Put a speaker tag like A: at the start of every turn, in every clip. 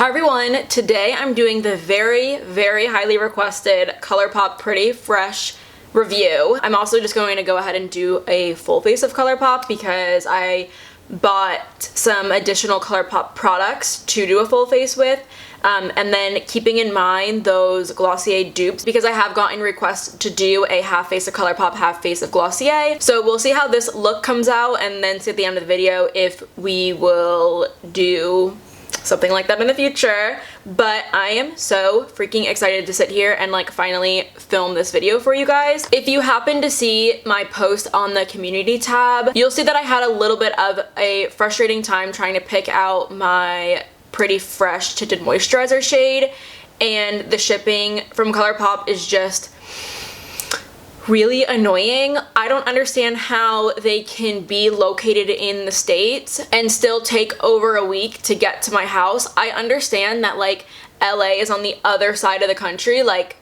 A: Hi everyone, today I'm doing the very highly requested ColourPop Pretty Fresh review. I'm also just going to go ahead and do a full face of ColourPop because I bought some additional ColourPop products to do a full face with. And then keeping in mind those Glossier dupes because I have gotten requests to do a half face of ColourPop, half face of Glossier. So we'll see how this look comes out and then see at the end of the video if we will do something like that in the future. But I am so freaking excited to sit here and like finally film this video for you guys. If you happen to see my post on the community tab, you'll see that I had a little bit of a frustrating time trying to pick out my Pretty Fresh Tinted Moisturizer shade, and the shipping from ColourPop is just really annoying. I don't understand how they can be located in the States and still take over a week to get to my house. I understand that like LA is on the other side of the country, like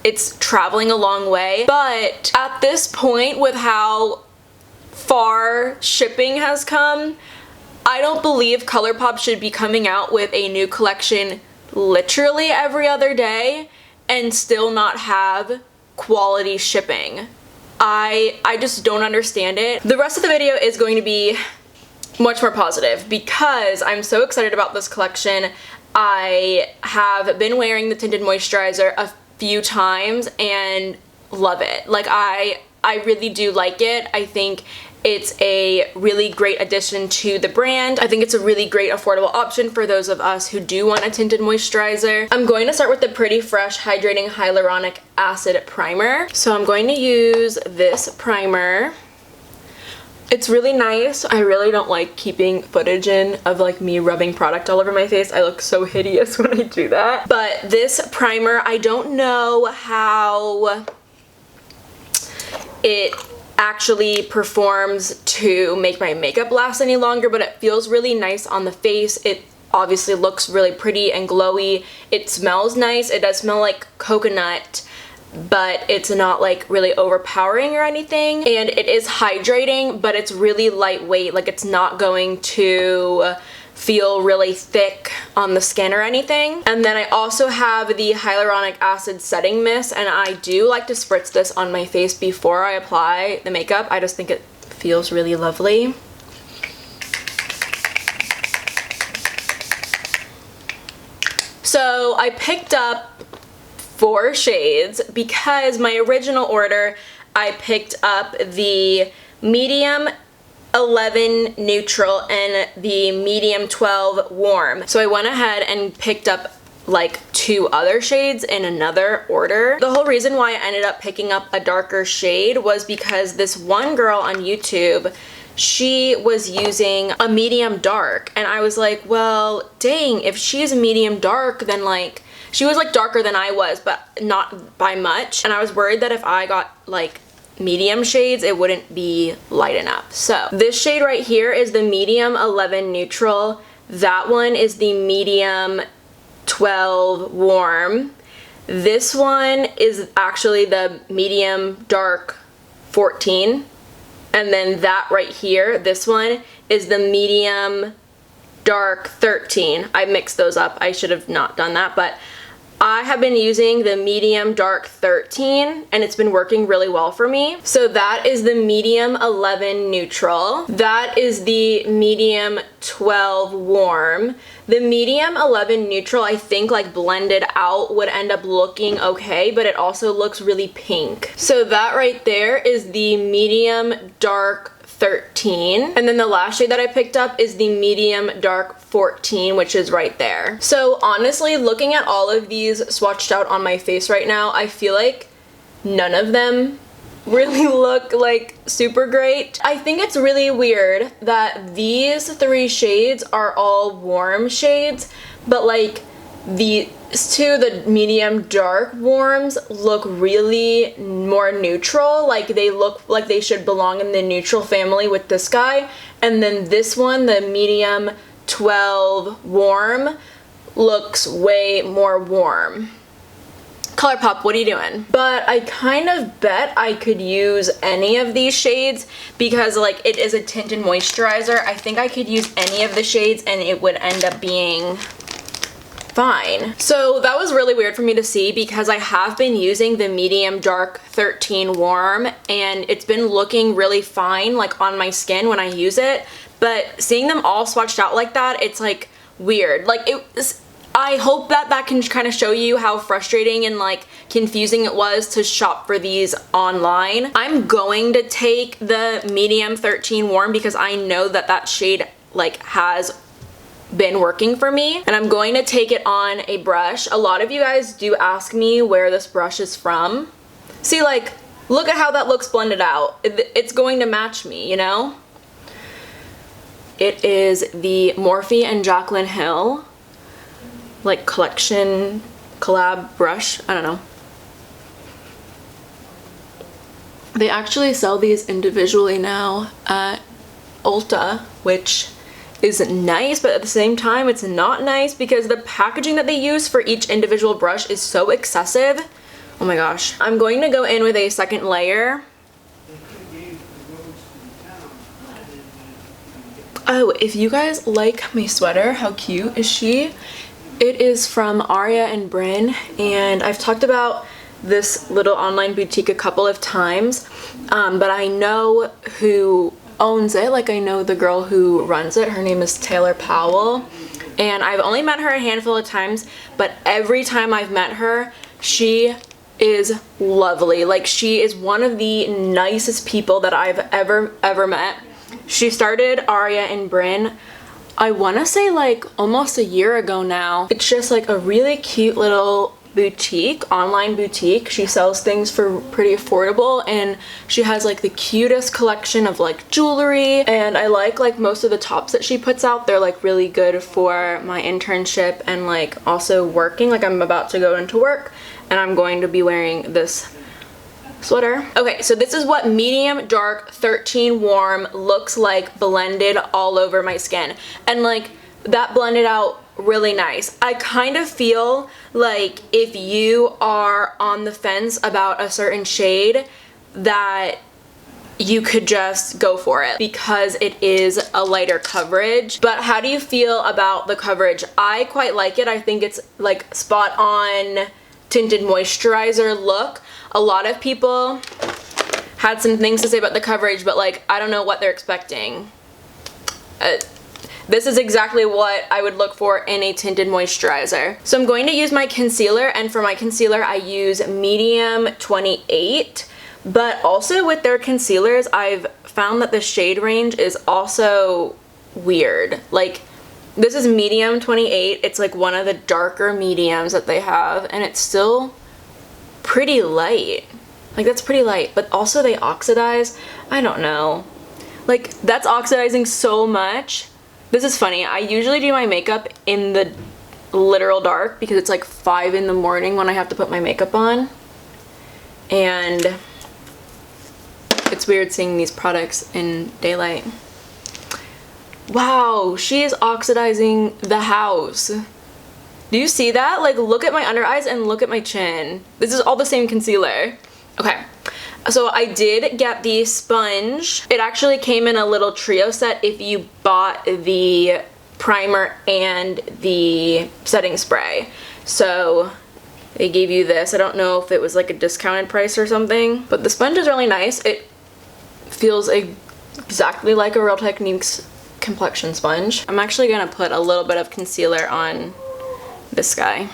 A: it's traveling a long way, but at this point with how far shipping has come, I don't believe ColourPop should be coming out with a new collection literally every other day and still not have quality shipping. I just don't understand it. The rest of the video is going to be much more positive because I'm so excited about this collection. I have been wearing the tinted moisturizer a few times and love it. Like I really do like it. I think it's a really great addition to the brand. I think it's a really great affordable option for those of us who do want a tinted moisturizer. I'm going to start with the Pretty Fresh Hydrating Hyaluronic Acid Primer. So I'm going to use this primer. It's really nice. I really don't like keeping footage in of like me rubbing product all over my face. I look so hideous when I do that. But this primer, I don't know how it actually performs to make my makeup last any longer, but it feels really nice on the face. It obviously looks really pretty and glowy. It smells nice. It does smell like coconut, but it's not like really overpowering or anything. And it is hydrating, but it's really lightweight. Like it's not going to feel really thick on the skin or anything. And then I also have the hyaluronic acid setting mist, and I do like to spritz this on my face before I apply the makeup. I just think it feels really lovely. So I picked up 4 shades because my original order I picked up the medium 11 neutral and the medium 12 warm. So I went ahead and picked up like 2 other shades in another order. The whole reason why I ended up picking up a darker shade was because this one girl on YouTube, she was using a medium dark, and I was like, well, dang, if she's a medium dark, then like, she was like darker than I was, but not by much. And I was worried that if I got like medium shades, it wouldn't be light enough. So this shade right here is the medium 11 neutral. That one is the medium 12 warm. This one is actually the medium dark 14. And then that right here, this one is the medium dark 13. I mixed those up. I should have not done that, but I have been using the medium dark 13 and it's been working really well for me. So that is the medium 11 neutral. That is the medium 12 warm. The medium 11 neutral, I think like blended out would end up looking okay, but it also looks really pink. So that right there is the medium dark 13. And then the last shade that I picked up is the medium dark 14, which is right there. So honestly, looking at all of these swatched out on my face right now, I feel like none of them really look like super great. I think it's really weird that these 3 shades are all warm shades, but like these 2, the medium dark warms, look really more neutral. Like they look like they should belong in the neutral family with this guy. And then this one, the medium 12 warm, looks way more warm. ColourPop, what are you doing? But I kind of bet I could use any of these shades because like it is a tinted moisturizer. I think I could use any of the shades and it would end up being fine. So that was really weird for me to see because I have been using the medium dark 13 warm and it's been looking really fine like on my skin when I use it, but seeing them all swatched out like that, it's like weird. Like I hope that that can kind of show you how frustrating and like confusing it was to shop for these online. I'm going to take the medium 13 warm because I know that that shade like has been working for me, and I'm going to take it on a brush. A lot of you guys do ask me where this brush is from. See, like, look at how that looks blended out. It's going to match me, you know? It is the Morphe and Jaclyn Hill like collection collab brush. I don't know. They actually sell these individually now at Ulta, which is nice, but at the same time it's not nice because the packaging that they use for each individual brush is so excessive. Oh my gosh. I'm going to go in with a second layer. Oh, if you guys like my sweater, how cute is she? It is from Aria and Bryn, and I've talked about this little online boutique a couple of times, but I know who owns it. Like, I know the girl who runs it. Her name is Taylor Powell, and I've only met her a handful of times, but every time I've met her, she is lovely. Like, she is one of the nicest people that I've ever met. She started Aria and Bryn, I want to say like almost a year ago now. It's just like a really cute little boutique, online boutique. She sells things for pretty affordable, and she has like the cutest collection of like jewelry, and I like most of the tops that she puts out. They're like really good for my internship and like also working. Like, I'm about to go into work and I'm going to be wearing this sweater. Okay, so this is what medium dark 13 warm looks like blended all over my skin, and like that blended out really nice. I kind of feel like if you are on the fence about a certain shade, that you could just go for it because it is a lighter coverage. But how do you feel about the coverage? I quite like it. I think it's like spot on tinted moisturizer look. A lot of people had some things to say about the coverage, but like, I don't know what they're expecting. This is exactly what I would look for in a tinted moisturizer. So I'm going to use my concealer, and for my concealer I use medium 28, but also with their concealers I've found that the shade range is also weird. Like, this is medium 28, it's like one of the darker mediums that they have, and it's still pretty light. Like, that's pretty light, but also they oxidize. I don't know. Like, that's oxidizing so much. This is funny. I usually do my makeup in the literal dark because it's like 5 in the morning when I have to put my makeup on. And it's weird seeing these products in daylight. Wow, she is oxidizing the house. Do you see that? Like, look at my under eyes and look at my chin. This is all the same concealer. Okay, so I did get the sponge. It actually came in a little trio set if you bought the primer and the setting spray. So they gave you this. I don't know if it was like a discounted price or something, but the sponge is really nice. It feels exactly like a Real Techniques complexion sponge. I'm actually gonna put a little bit of concealer on this guy.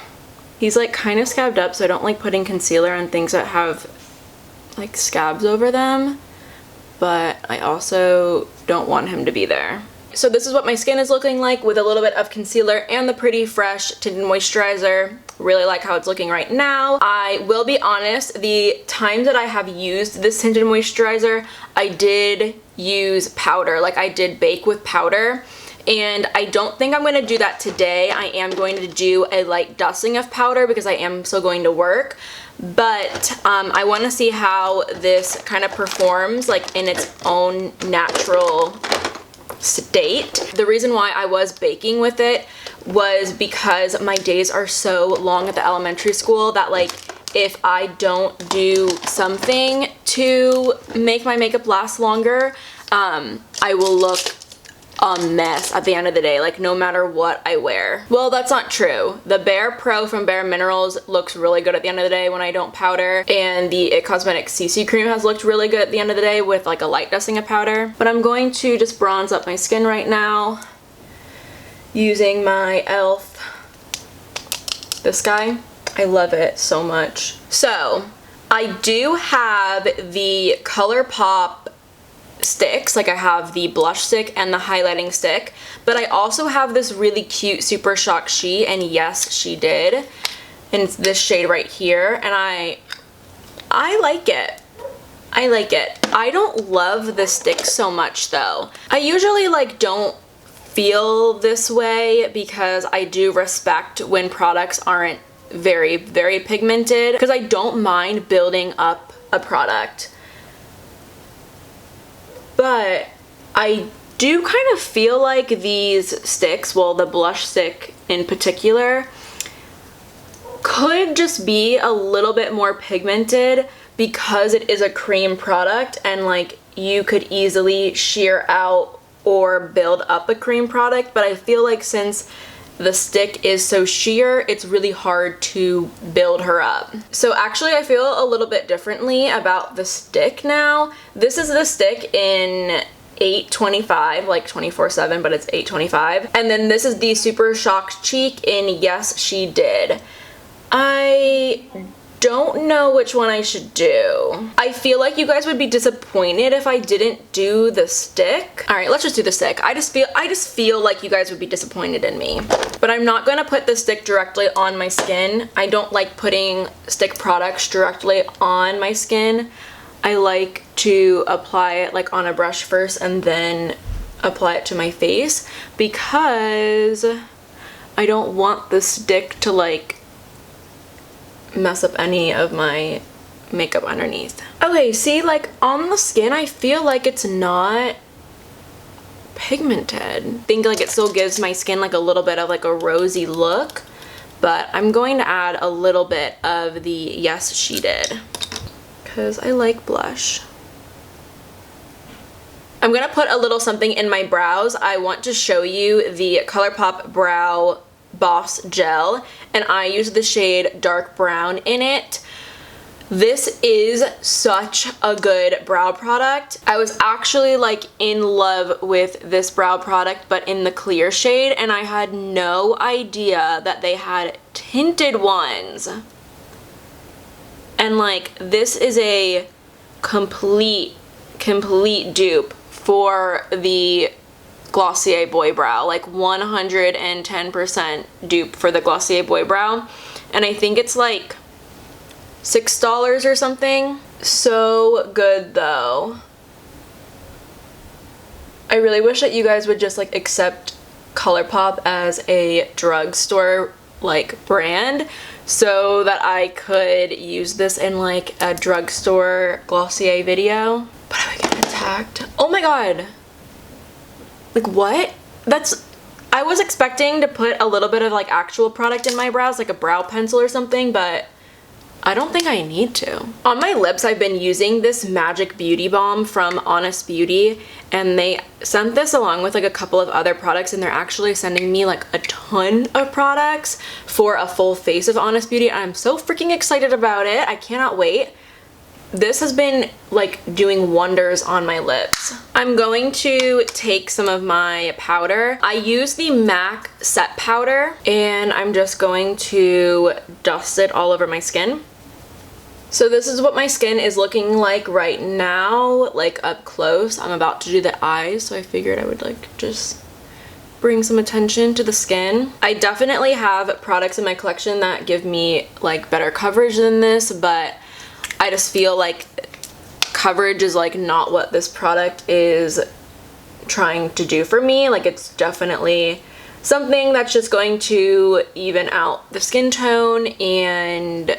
A: He's like kind of scabbed up, so I don't like putting concealer on things that have like scabs over them, but I also don't want him to be there. So this is what my skin is looking like with a little bit of concealer and the pretty fresh tinted moisturizer. Really like how it's looking right now. I will be honest, the times that I have used this tinted moisturizer, I did use powder. Like, I did bake with powder, and I don't think I'm going to do that today. I am going to do a light dusting of powder because I am still going to work, but I want to see how this kind of performs like in its own natural state. The reason why I was baking with it was because my days are so long at the elementary school that like if I don't do something to make my makeup last longer, I will look a mess at the end of the day, like no matter what I wear. Well, that's not true. The Bare Pro from Bare Minerals looks really good at the end of the day when I don't powder, and the It Cosmetics CC cream has looked really good at the end of the day with like a light dusting of powder. But I'm going to just bronze up my skin right now using my e.l.f. this guy. I love it so much. So I do have the ColourPop sticks, like I have the blush stick and the highlighting stick, but I also have this really cute Super Shock She, and yes, she did, and it's this shade right here, and I like it. I like it. I don't love the stick so much though. I usually like don't feel this way because I do respect when products aren't very, very pigmented, because I don't mind building up a product. But I do kind of feel like these sticks, well, the blush stick in particular, could just be a little bit more pigmented because it is a cream product, and like you could easily sheer out or build up a cream product. But I feel like since the stick is so sheer, it's really hard to build her up. So actually I feel a little bit differently about the stick now. This is the stick in 825, like 24/7, but it's 825. And then this is the Super Shock Cheek in Yes She Did. I don't know which one I should do. I feel like you guys would be disappointed if I didn't do the stick. All right, let's just do the stick. I just feel like you guys would be disappointed in me. But I'm not gonna put the stick directly on my skin. I don't like putting stick products directly on my skin. I like to apply it like on a brush first and then apply it to my face, because I don't want the stick to like mess up any of my makeup underneath. Okay, see, like on the skin I feel like it's not pigmented. I think like it still gives my skin like a little bit of like a rosy look, but I'm going to add a little bit of the Yes She Did because I like blush. I'm gonna put a little something in my brows. I want to show you the ColourPop Brow Boss Gel, and I use the shade Dark Brown in it. This is such a good brow product. I was actually like in love with this brow product, but in the clear shade, and I had no idea that they had tinted ones. And like this is a complete dupe for the Glossier Boy Brow, like 110% dupe for the Glossier Boy Brow, and I think it's like $6 or something. So good though. I really wish that you guys would just like accept ColourPop as a drugstore like brand so that I could use this in like a drugstore Glossier video. But I would get attacked. Oh my god. Like what? I was expecting to put a little bit of like actual product in my brows, like a brow pencil or something, but I don't think I need to. On my lips, I've been using this Magic Beauty Balm from Honest Beauty, and they sent this along with like a couple of other products, and they're actually sending me like a ton of products for a full face of Honest Beauty. I'm so freaking excited about it. I cannot wait. This has been like doing wonders on my lips. I'm going to take some of my powder. I use the MAC set powder, and I'm just going to dust it all over my skin. So this is what my skin is looking like right now, like up close. I'm about to do the eyes, so I figured I would like just bring some attention to the skin. I definitely have products in my collection that give me like better coverage than this, but I just feel like coverage is like not what this product is trying to do for me. Like it's definitely something that's just going to even out the skin tone and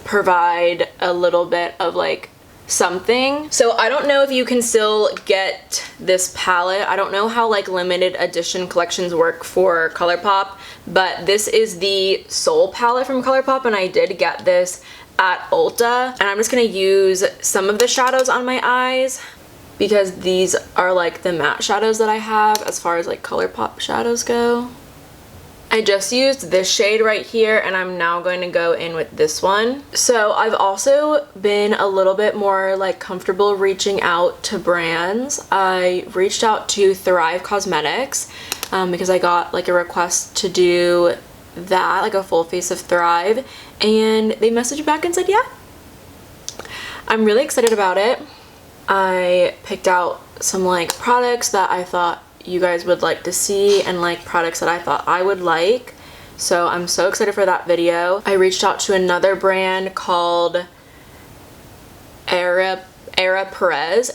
A: provide a little bit of like something. So I don't know if you can still get this palette. I don't know how like limited edition collections work for ColourPop, but this is the Soul palette from ColourPop, and I did get this at Ulta, and I'm just gonna use some of the shadows on my eyes. because these are like the matte shadows that I have as far as like ColourPop shadows go. I just used this shade right here, and I'm now going to go in with this one. So I've also been a little bit more like comfortable reaching out to brands. I reached out to Thrive Cosmetics because I got like a request to do that, like a full face of Thrive, and they messaged back and said, yeah. I'm really excited about it. I picked out some like products that I thought you guys would like to see, and like products that I thought I would like. So I'm so excited for that video. I reached out to another brand called Era Perez.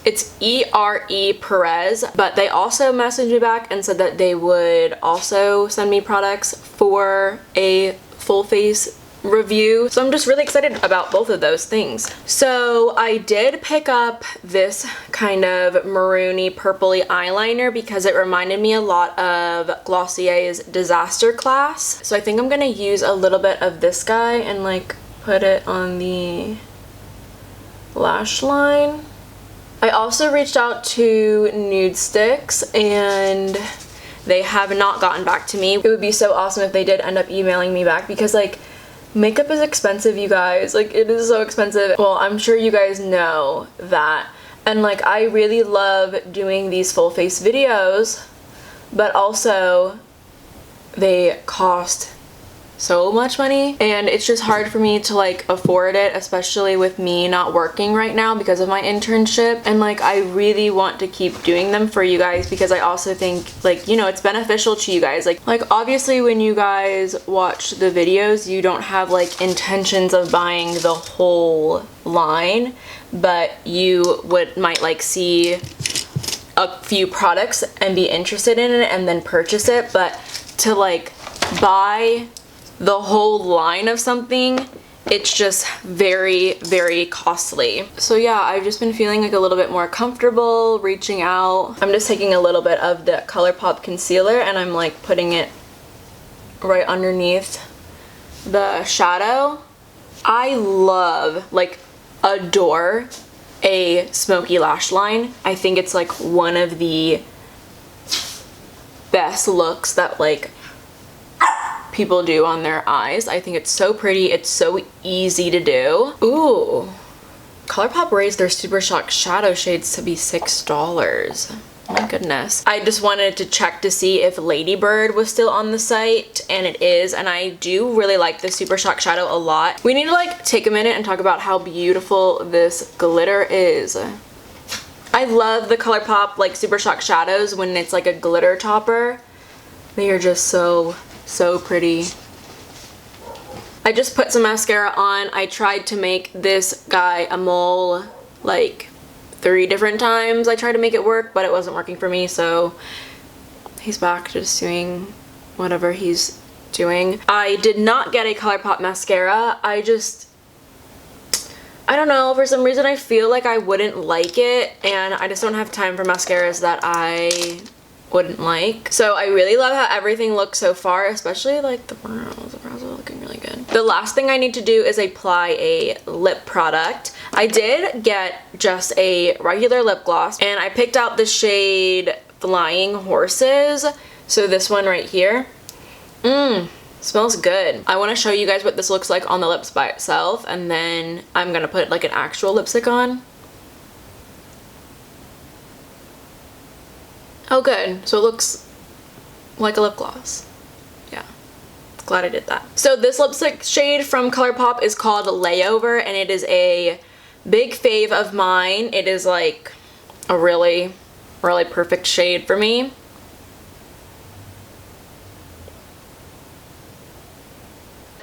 A: It's E-R-E Perez, but they also messaged me back and said that they would also send me products for a full face review. So I'm just really excited about both of those things. So I did pick up this kind of maroony purpley eyeliner because it reminded me a lot of Glossier's Disaster Class. So I think I'm gonna use a little bit of this guy and like put it on the lash line. I also reached out to Nude Stix and they have not gotten back to me. It would be so awesome if they did end up emailing me back, because like makeup is expensive, you guys. Like, it is so expensive. Well, I'm sure you guys know that. And like, I really love doing these full face videos, but also they cost so much money, and it's just hard for me to like afford it, especially with me not working right now because of my internship. And like, I really want to keep doing them for you guys because I also think like, you know, it's beneficial to you guys. Like obviously when you guys watch the videos, you don't have like intentions of buying the whole line, but you might like see a few products and be interested in it and then purchase it. But to like buy the whole line of something, it's just very, very costly. So yeah, I've just been feeling like a little bit more comfortable reaching out. I'm just taking a little bit of the ColourPop concealer and I'm like putting it right underneath the shadow. I love, like adore a smoky lash line. I think it's like one of the best looks that like people do on their eyes. I think it's so pretty. It's so easy to do. Ooh, ColourPop raised their Super Shock shadow shades to be $6. My goodness. I just wanted to check to see if Ladybird was still on the site, and it is, and I do really like the Super Shock shadow a lot. We need to like take a minute and talk about how beautiful this glitter is. I love the ColourPop like Super Shock shadows when it's like a glitter topper. They are just so pretty. I just put some mascara on. I tried to make this guy a mole like 3 different times. I tried to make it work, but it wasn't working for me, so he's back just doing whatever he's doing. I did not get a ColourPop mascara. I don't know, for some reason I feel like I wouldn't like it, and I just don't have time for mascaras that I wouldn't like. So I really love how everything looks so far, especially like the brows. The brows are looking really good. The last thing I need to do is apply a lip product. I did get just a regular lip gloss, and I picked out the shade Flying Horses. So this one right here. Smells good. I want to show you guys what this looks like on the lips by itself, and then I'm gonna put like an actual lipstick on. Oh good, so it looks like a lip gloss. Yeah, glad I did that. So this lipstick shade from ColourPop is called Layover, and it is a big fave of mine. It is like a really perfect shade for me.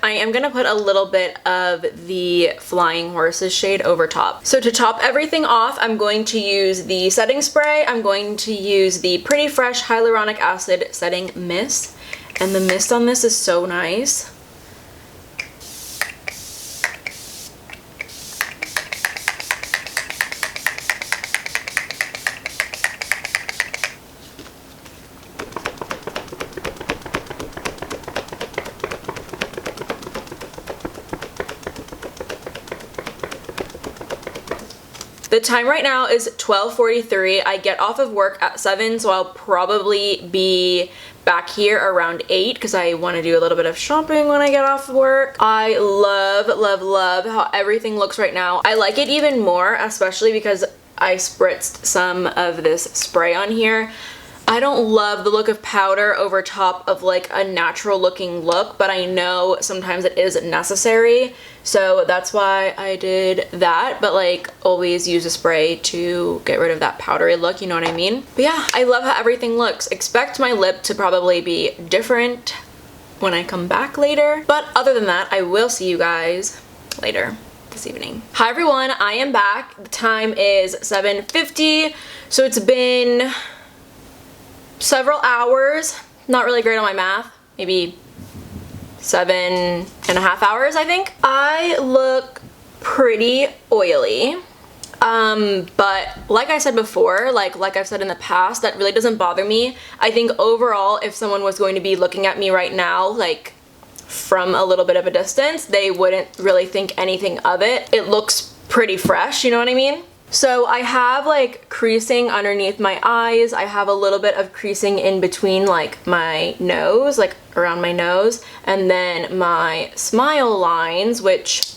A: I am gonna put a little bit of the Flying Horses shade over top. So to top everything off, I'm going to use the setting spray. I'm going to use the Pretty Fresh Hyaluronic Acid Setting Mist. And the mist on this is so nice. The time right now is 12:43. I get off of work at 7, so I'll probably be back here around 8 because I want to do a little bit of shopping when I get off of work. I love, love, love how everything looks right now. I like it even more, especially because I spritzed some of this spray on here. I don't love the look of powder over top of like a natural looking look, but I know sometimes it is necessary, so that's why I did that. But like, always use a spray to get rid of that powdery look, you know what I mean? But yeah, I love how everything looks. Expect my lip to probably be different when I come back later, but other than that, I will see you guys later this evening. Hi everyone, I am back. The time is 7:50, so it's been several hours. Not really great on my math. Maybe 7.5 hours, I think. I look pretty oily. But like I said before, like I've said in the past, that really doesn't bother me. I think overall, if someone was going to be looking at me right now, like from a little bit of a distance, they wouldn't really think anything of it. It looks pretty fresh, you know what I mean? So I have like creasing underneath my eyes. I have a little bit of creasing in between like my nose, like around my nose, and then my smile lines, which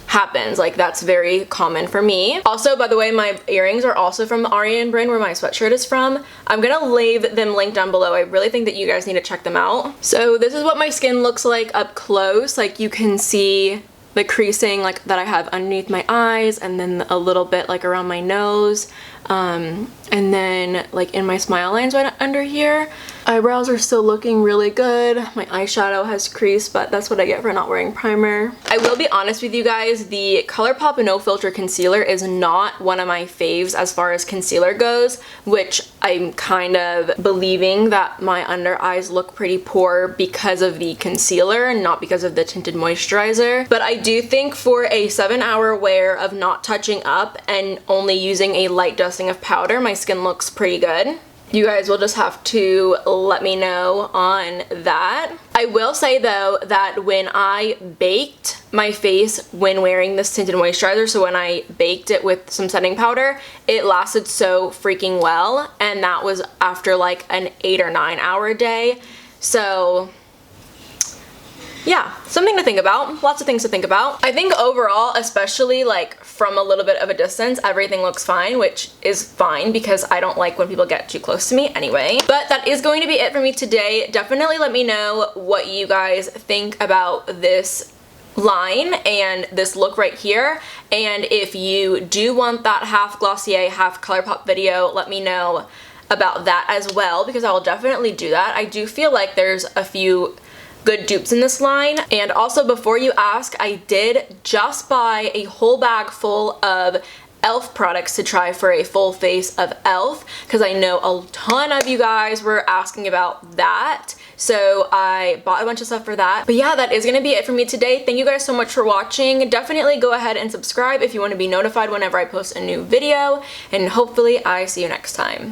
A: happens, like that's very common for me. Also, by the way, my earrings are also from Aryan brand, where my sweatshirt is from. I'm gonna leave them linked down below. I really think that you guys need to check them out. So this is what my skin looks like up close. Like you can see the creasing like that I have underneath my eyes, and then a little bit like around my nose, and then like in my smile lines right under here. Eyebrows are still looking really good. My eyeshadow has creased, but that's what I get for not wearing primer. I will be honest with you guys, the ColourPop No Filter Concealer is not one of my faves as far as concealer goes, which I'm kind of believing that my under eyes look pretty poor because of the concealer, not because of the tinted moisturizer. But I do think for a 7-hour wear of not touching up and only using a light dusting of powder, my skin looks pretty good. You guys will just have to let me know on that. I will say though that when I baked my face when wearing this tinted moisturizer, so when I baked it with some setting powder, it lasted so freaking well, and that was after like an 8 or 9 hour day. So yeah, something to think about. Lots of things to think about. I think overall, especially like from a little bit of a distance, everything looks fine, which is fine because I don't like when people get too close to me anyway. But that is going to be it for me today. Definitely let me know what you guys think about this line and this look right here, and if you do want that half Glossier, half ColourPop video, let me know about that as well, because I will definitely do that. I do feel like there's a few good dupes in this line. And also, before you ask, I did just buy a whole bag full of e.l.f. products to try for a full face of e.l.f. because I know a ton of you guys were asking about that. So I bought a bunch of stuff for that. But yeah, that is gonna be it for me today. Thank you guys so much for watching. Definitely go ahead and subscribe if you want to be notified whenever I post a new video, and hopefully I see you next time.